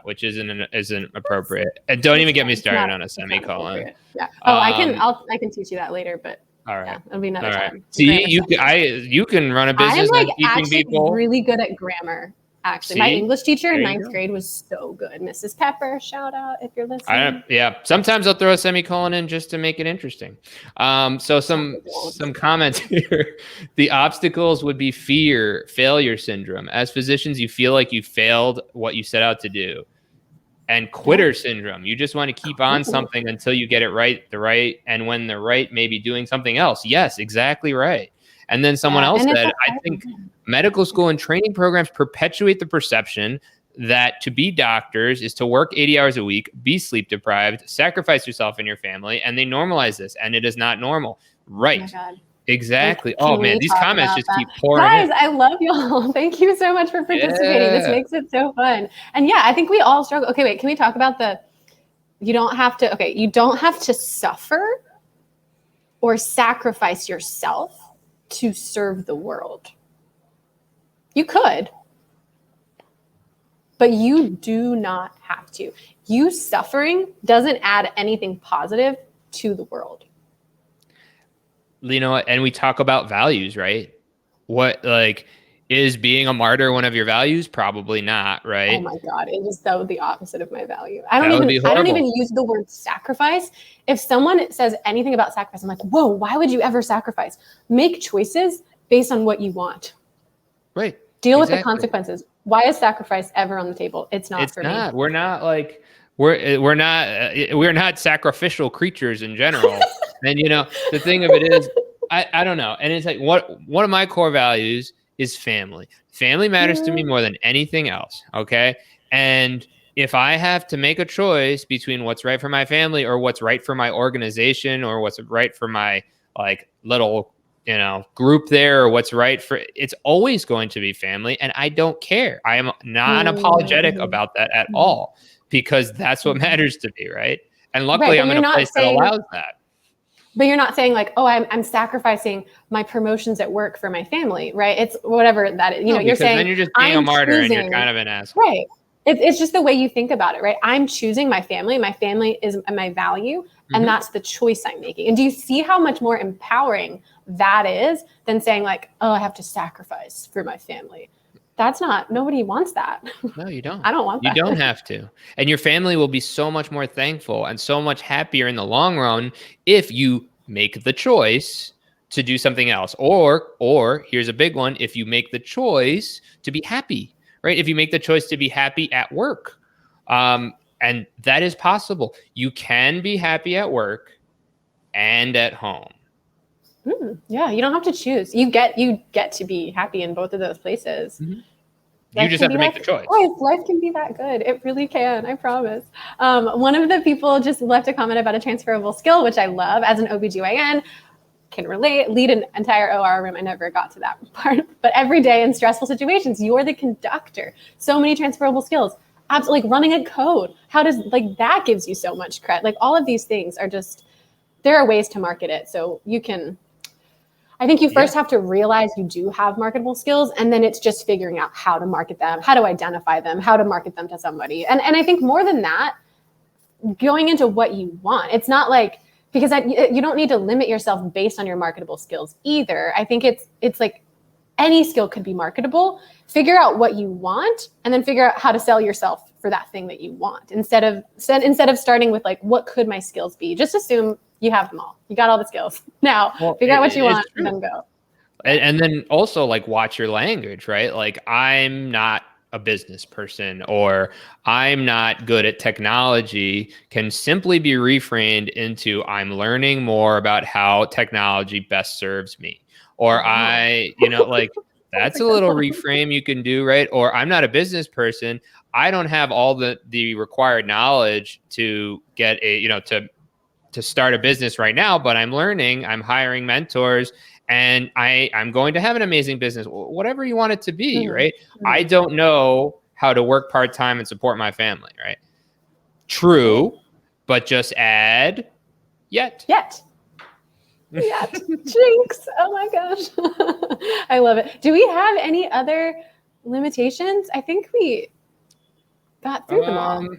which isn't appropriate. And don't even get me started on a semicolon.
Yeah. Oh, I can teach you that later, but
all right.
Yeah, it'll be another time.
See, you can run a business.
I'm like actually really good at grammar. Actually, my English teacher in 9th grade was so good. Mrs. Pepper, shout out if you're listening.
Sometimes I'll throw a semicolon in just to make it interesting. So some comments here. The obstacles would be fear, failure syndrome. As physicians, you feel like you failed what you set out to do. And quitter syndrome. You just want to keep on something until you get it right, and when they're right, maybe doing something else. Yes, exactly right. And then someone else said, I think medical school and training programs perpetuate the perception that to be doctors is to work 80 hours a week, be sleep deprived, sacrifice yourself and your family, and they normalize this, and it is not normal. Right. Oh my God. Exactly. Oh man, these comments just keep pouring
Guys,
in.
I love y'all. Thank you so much for participating. This makes it so fun. And yeah, I think we all struggle. Okay, wait, can we talk about you don't have to suffer or sacrifice yourself to serve the world. You could, but you do not have to. You suffering doesn't add anything positive to the world.
You know, and we talk about values, right? What, like, is being a martyr one of your values? Probably not, right?
Oh my God, that would be the opposite of my value. I don't even use the word sacrifice. If someone says anything about sacrifice, I'm like, whoa, why would you ever sacrifice? Make choices based on what you want.
Right.
Deal with the consequences. Why is sacrifice ever on the table? It's not for me.
We're not like we're not sacrificial creatures in general. And you know, the thing of it is, I don't know. And it's like one of my core values is family. Family matters to me more than anything else. Okay. And if I have to make a choice between what's right for my family or what's right for my organization or what's right for my like little, you know, group there, or what's right for, it's always going to be family. And I don't care. I am not unapologetic about that at all, because that's what matters to me. Right. And luckily I'm in a place that allows that.
But you're not saying like, oh, I'm sacrificing my promotions at work for my family, right? It's whatever that is. You know, you're saying
then you're just being a martyr and you're kind of an asshole.
Right. It's just the way you think about it, right? I'm choosing my family. My family is my value, and that's the choice I'm making. And do you see how much more empowering that is than saying like, oh, I have to sacrifice for my family? Nobody wants that.
No, you don't.
I don't want that.
You don't have to. And your family will be so much more thankful and so much happier in the long run if you make the choice to do something else. Or here's a big one, if you make the choice to be happy, right? If you make the choice to be happy at work. And that is possible. You can be happy at work and at home.
Yeah, you don't have to choose. You get to be happy in both of those places.
You just have to make the choice.
Life can be that good. It really can. I promise. One of the people just left a comment about a transferable skill, which I love. As an OBGYN, can relate, lead an entire OR room. I never got to that part. But every day in stressful situations, you're the conductor. So many transferable skills. Absolutely, like running a code. How does, like, that gives you so much credit. Like, all of these things are just, there are ways to market it. So you can, I think you first have to realize you do have marketable skills, and then it's just figuring out how to market them, how to identify them, how to market them to somebody. And I think more than that, going into what you want. It's not like, because you don't need to limit yourself based on your marketable skills either. I think it's like any skill could be marketable. Figure out what you want, and then figure out how to sell yourself for that thing that you want. Instead of starting with like, what could my skills be? Just assume you have them all. You got all the skills. Now, figure out what you want and then go.
And then also like watch your language, right? Like, I'm not a business person, or I'm not good at technology, can simply be reframed into I'm learning more about how technology best serves me. Or like that's a little reframe you can do, right? Or I'm not a business person. I don't have all the required knowledge to get to start a business right now, but I'm learning, I'm hiring mentors, and I'm going to have an amazing business, whatever you want it to be, right? I don't know how to work part-time and support my family, right? True, but just add yet.
Jinx. Oh my gosh. I love it. Do we have any other limitations? I think we got through them all.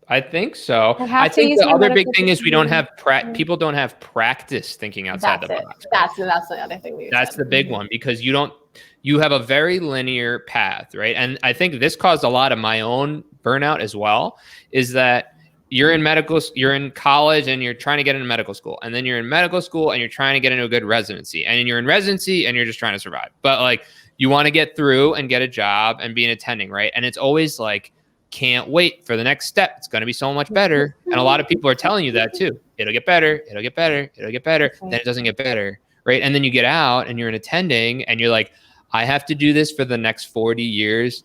I think so. I think the other big thing is we don't have people don't have practice thinking outside the box.
That's the other thing.
That's the big one, because you don't you have a very linear path, right? And I think this caused a lot of my own burnout as well, is that you're in college and you're trying to get into medical school, and then you're in medical school and you're trying to get into a good residency, and you're in residency and you're just trying to survive. But like, you want to get through and get a job and be an attending, right? And it's always like, can't wait for the next step. It's going to be so much better. And a lot of people are telling you that too. It'll get better. It'll get better. It'll get better. Then it doesn't get better, right? And then you get out and you're an attending and you're like, I have to do this for the next 40 years.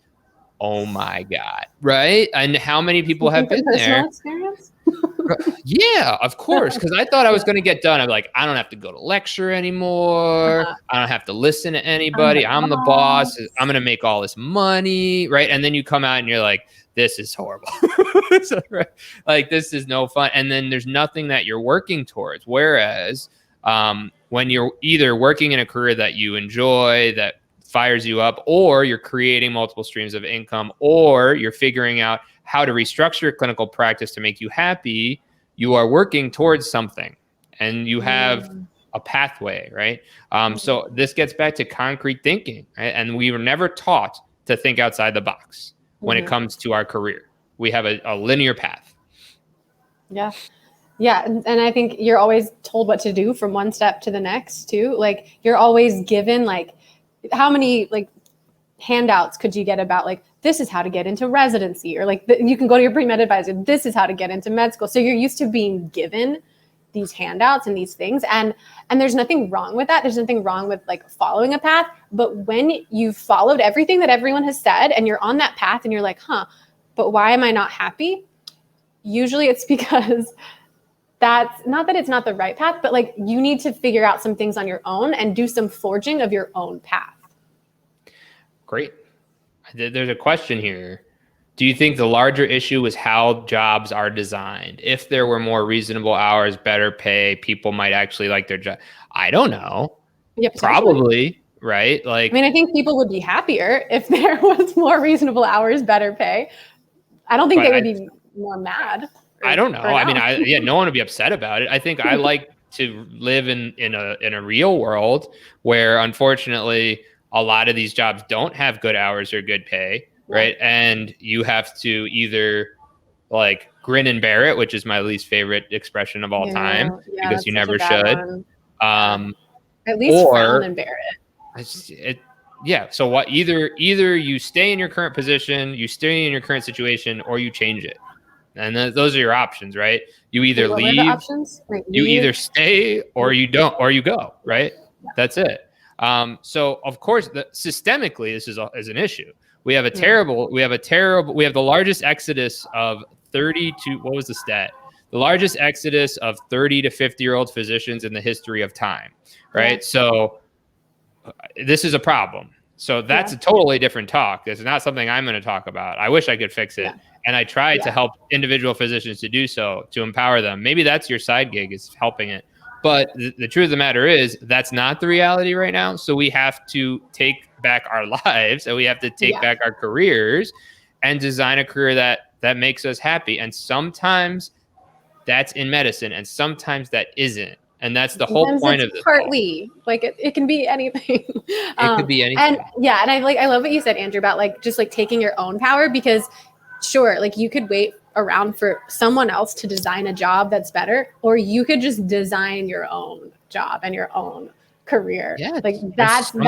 Oh my God. Right. And how many people have been there?
Experience?
Yeah, of course. Because I thought I was going to get done. I'm like, I don't have to go to lecture anymore. I don't have to listen to anybody. I'm the boss. I'm going to make all this money. Right. And then you come out and you're like, this is horrible. So, right, like, this is no fun. And then there's nothing that you're working towards. Whereas when you're either working in a career that you enjoy, that fires you up, or you're creating multiple streams of income, or you're figuring out how to restructure your clinical practice to make you happy, you are working towards something and you have a pathway, right? So this gets back to concrete thinking, right? And we were never taught to think outside the box when it comes to our career. We have a linear path.
Yeah. Yeah. And I think you're always told what to do from one step to the next too. Like, you're always given, like, how many like handouts could you get about like, this is how to get into residency, or like you can go to your pre-med advisor, this is how to get into med school. So you're used to being given these handouts and these things, and there's nothing wrong with that. There's nothing wrong with like following a path. But when you've followed everything that everyone has said and you're on that path and you're like, but why am I not happy? Usually it's because that's not that it's not the right path, but like, you need to figure out some things on your own and do some forging of your own path.
Great. There's a question here. Do you think the larger issue is how jobs are designed? If there were more reasonable hours, better pay, people might actually like their job. I don't know. Yeah, probably, right? Like,
I mean, I think people would be happier if there was more reasonable hours, better pay. I don't think they would be more mad.
I don't know. I mean, no one would be upset about it. I think I like to live in a real world where, unfortunately, a lot of these jobs don't have good hours or good pay, right? And you have to either like grin and bear it, which is my least favorite expression of all time, because you never should.
At least frown and bear it.
So what? Either you stay in your current position, you stay in your current situation, or you change it. And those are your options, right? You either leave, you either stay, or you don't, or you go, right? Yeah. That's it. So of course, systemically, this is an issue. We have the largest exodus of 30 to, what was the stat? The largest exodus of 30 to 50-year-old physicians in the history of time, right? Yeah. So this is a problem. So that's a totally different talk. It's not something I'm going to talk about. I wish I could fix it. Yeah. And I try to help individual physicians to do so, to empower them. Maybe that's your side gig, is helping it. But the truth of the matter is, that's not the reality right now. So we have to take back our lives, and we have to take back our careers and design a career that makes us happy. And sometimes that's in medicine, and sometimes that isn't. And that's the whole point of this.
Partly, like it can be anything.
It could be anything.
And I love what you said, Andrew, about like just like taking your own power, because sure, like you could wait around for someone else to design a job that's better, or you could just design your own job and your own career. Yeah, like that's the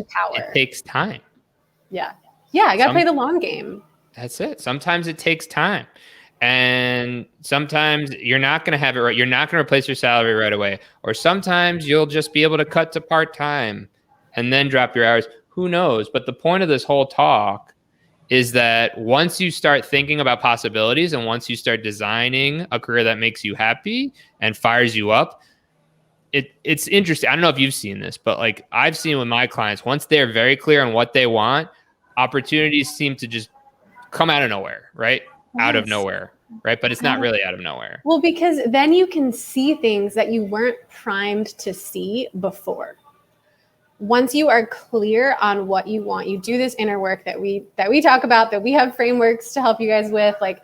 power.
It takes time.
Yeah, I gotta play the long game.
That's it. Sometimes it takes time. And sometimes you're not going to have it right. You're not going to replace your salary right away. Or sometimes you'll just be able to cut to part-time and then drop your hours. Who knows? But the point of this whole talk is that once you start thinking about possibilities, and once you start designing a career that makes you happy and fires you up, it's interesting. I don't know if you've seen this, but like I've seen with my clients, once they're very clear on what they want, opportunities seem to just come out of nowhere, right? Out of nowhere, right? But it's not really out of nowhere.
Well, because then you can see things that you weren't primed to see before. Once you are clear on what you want, you do this inner work that we talk about, that we have frameworks to help you guys with. Like,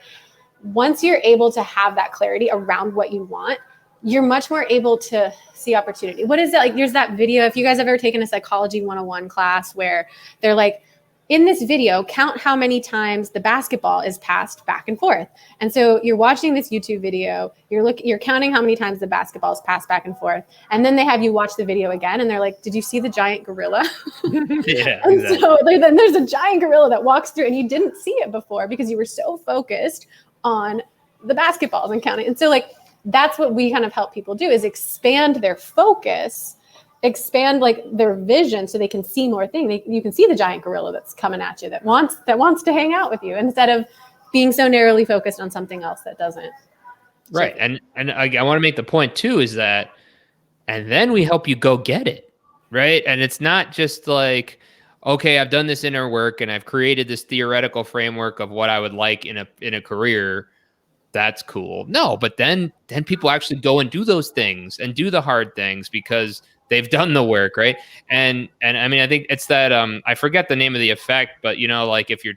once you're able to have that clarity around what you want, you're much more able to see opportunity. What is it like? There's that video. If you guys have ever taken a psychology 101 class where they're like, in this video, count how many times the basketball is passed back and forth. And so you're watching this YouTube video, you're counting how many times the basketball is passed back and forth. And then they have you watch the video again and they're like, did you see the giant gorilla?
Yeah,
and
exactly.
so then there's a giant gorilla that walks through and you didn't see it before because you were so focused on the basketballs and counting. And so like, that's what we kind of help people do, is expand their focus, expand like their vision so they can see more things. You can see the giant gorilla that's coming at you that wants to hang out with you instead of being so narrowly focused on something else that doesn't.
Right. And I want to make the point too, is that, and then we help you go get it. Right. And it's not just like, okay, I've done this inner work and I've created this theoretical framework of what I would like in a career. That's cool. No, but then people actually go and do those things and do the hard things because they've done the work, right? And I mean, I think it's that I forget the name of the effect, but you know, like if you're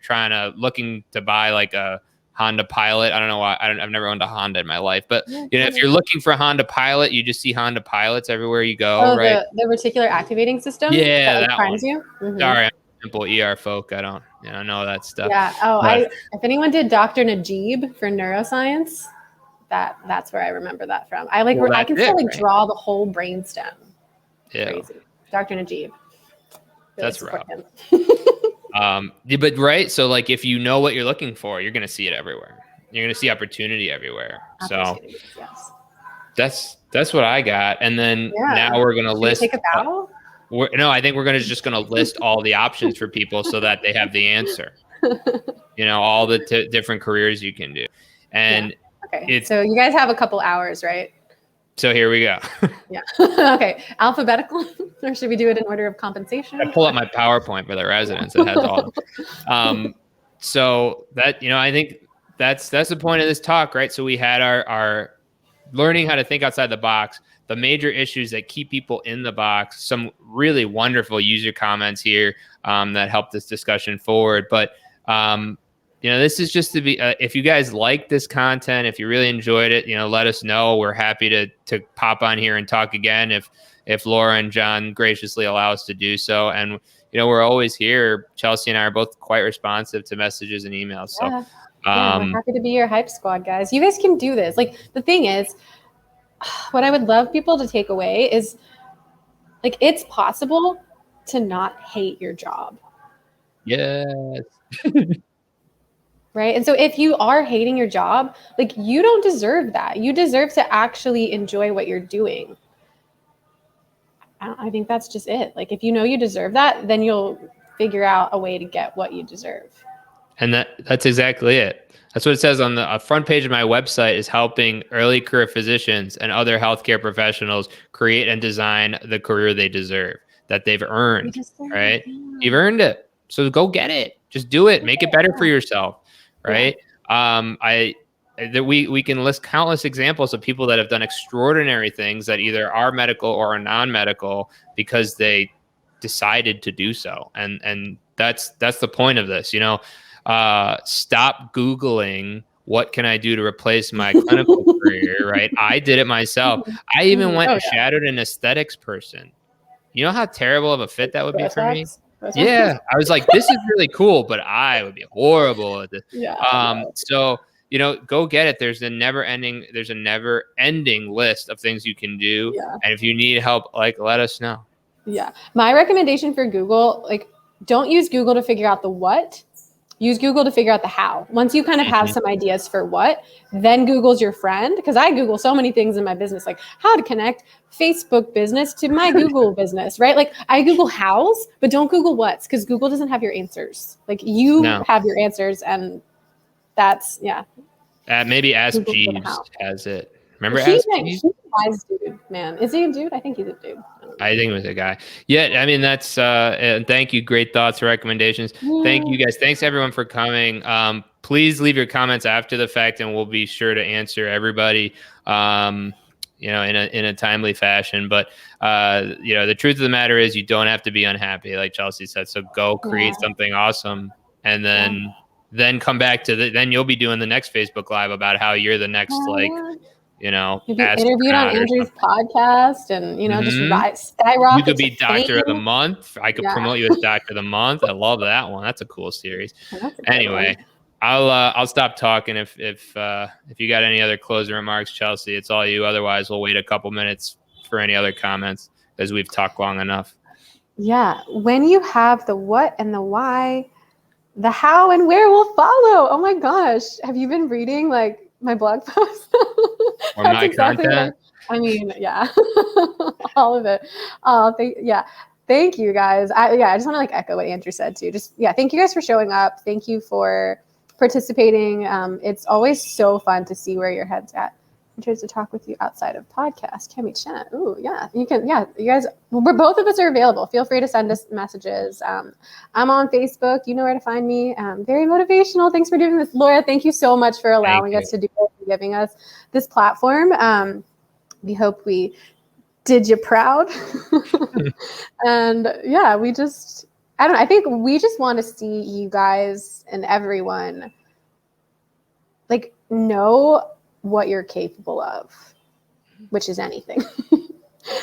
looking to buy like a Honda Pilot, I don't know why I've never owned a Honda in my life, but you know, if you're looking for a Honda Pilot, you just see Honda Pilots everywhere you go, right?
The reticular activating system.
Yeah,
that
like,
primes you. Mm-hmm.
Sorry, I'm a simple ER folk. I don't know that stuff.
Yeah. Oh, if anyone did Dr. Najib for neuroscience, that's where I remember that from. I can still like draw the whole brainstem.
Yeah.
Crazy. Dr. Najib.
Really that's rough. But right. So like, if you know what you're looking for, you're going to see it everywhere. You're going to see opportunity everywhere. So
yes.
That's what I got. And then now we're going to list.
Take a bow?
I think we're just going to list all the options for people so that they have the answer. You know, all the different careers you can do. And
okay. So you guys have a couple hours, right?
So here we go.
Yeah. Okay. Alphabetical, or should we do it in order of compensation?
I pull up my PowerPoint for the residents. It has all. So that, you know, I think that's the point of this talk, right? So we had our learning how to think outside the box, the major issues that keep people in the box, some really wonderful user comments here that helped this discussion forward. But, you know, this is just to be, if you guys like this content, if you really enjoyed it, you know, let us know. We're happy to pop on here and talk again if Laura and John graciously allow us to do so. And, you know, we're always here. Chelsea and I are both quite responsive to messages and emails. So
we're happy to be your hype squad, guys. You guys can do this. Like, the thing is, what I would love people to take away is, like, it's possible to not hate your job.
Yes.
Right. And so if you are hating your job, like, you don't deserve that. You deserve to actually enjoy what you're doing. I think that's just it. Like, if you know you deserve that, then you'll figure out a way to get what you deserve.
And that's exactly it. That's what it says on the front page of my website, is helping early career physicians and other healthcare professionals create and design the career they deserve, that they've earned, right? Yeah. You've earned it. So go get it. Just do it. Make it better for yourself. Right. Yeah. We can list countless examples of people that have done extraordinary things that either are medical or are non-medical because they decided to do so. And that's the point of this, you know. Stop Googling what can I do to replace my clinical career, right? I did it myself. I even went and shadowed an aesthetics person. You know how terrible of a fit that would be for me? Yeah, I was like, this is really cool, but I would be horrible at this. Yeah. So, you know, go get it. There's a never ending list of things you can do. Yeah. And if you need help, like, let us know.
Yeah. My recommendation for Google, like, don't use Google to figure out the what. Use Google to figure out the how. Once you kind of have some ideas for what, then Google's your friend. Because I Google so many things in my business, like how to connect Facebook business to my Google business, right? Like, I Google hows, but don't Google what's, because Google doesn't have your answers. Like, you have your answers, and that's,
maybe Ask Jeeves has it. Remember
Ask Jeeves? He's a wise dude, man. Is he a dude? I think he's a dude.
I think it was a guy. Yeah, I mean, that's and thank you. Great thoughts, recommendations. Yeah. Thank you guys. Thanks everyone for coming. Please leave your comments after the fact, and we'll be sure to answer everybody, you know, in a timely fashion. But you know, the truth of the matter is, you don't have to be unhappy, like Chelsea said. So go create something awesome, and then come back to then you'll be doing the next Facebook Live about how you're the next
Maybe
ask
interviewed on Andrew's podcast and, just skyrocket.
You could be Doctor of the Month. I could promote you as Doctor of the Month. I love that one. That's a cool series. Anyway, I'll stop talking. If you got any other closing remarks, Chelsea, it's all you. Otherwise, we'll wait a couple minutes for any other comments as we've talked long enough.
Yeah. When you have the what and the why, the how and where will follow. Oh my gosh. Have you been reading like my blog post?
Or my content?
I mean, yeah. All of it. Thank you guys. I just want to like echo what Andrew said too. Thank you guys for showing up. Thank you for participating. It's always so fun to see where your head's at. I'm interested to talk with you outside of podcast. Can we chat? Ooh, yeah, you can. Yeah, you guys, both of us are available. Feel free to send us messages. I'm on Facebook. You know where to find me. Very motivational. Thanks for doing this. Laura, thank you so much for allowing us to do it and giving us this platform. We hope we did you proud. And yeah, I think we just want to see you guys and everyone like know what you're capable of, which is anything.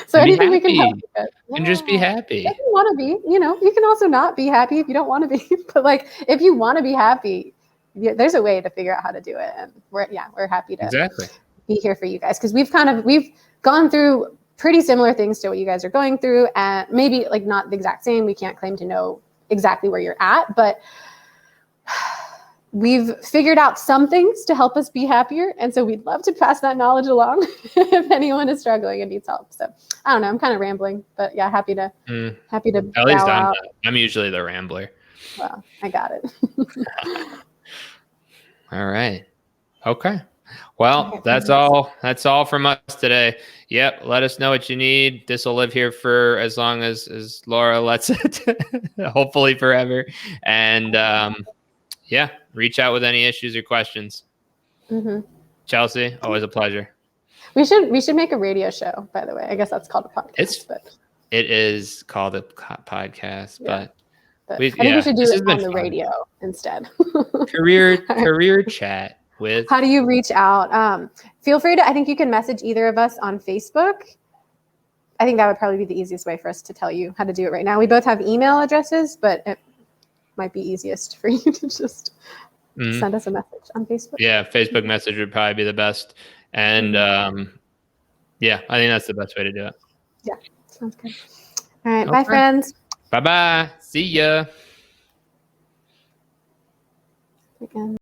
So anything we can help you with. Yeah.
And just be happy.
If you want to be, you can also not be happy if you don't want to be. But like, if you want to be happy, there's a way to figure out how to do it. And we're happy to be here for you guys because we've gone through pretty similar things to what you guys are going through, and maybe like not the exact same. We can't claim to know exactly where you're at, but we've figured out some things to help us be happier. And so we'd love to pass that knowledge along if anyone is struggling and needs help. So I don't know, I'm kind of rambling, but yeah, happy to
at least I'm usually the rambler.
Well, I got it.
All right. Okay. Well, that's all from us today. Yep. Let us know what you need. This will live here for as long as Laura lets it, hopefully forever. And, yeah, reach out with any issues or questions. Mm-hmm. Chelsea, always a pleasure.
We should make a radio show, by the way. I guess that's called a podcast.
It is called a podcast,
yeah. But I think we should do it on the radio instead.
career chat with.
How do you reach out? Feel free to. I think you can message either of us on Facebook. I think that would probably be the easiest way for us to tell you how to do it right now. We both have email addresses, but it might be easiest for you to just send us a message on Facebook.
Yeah, Facebook message would probably be the best. And yeah, I think that's the best way to do it.
Yeah, sounds good. All right, bye, friends.
Bye-bye. See ya.
Again.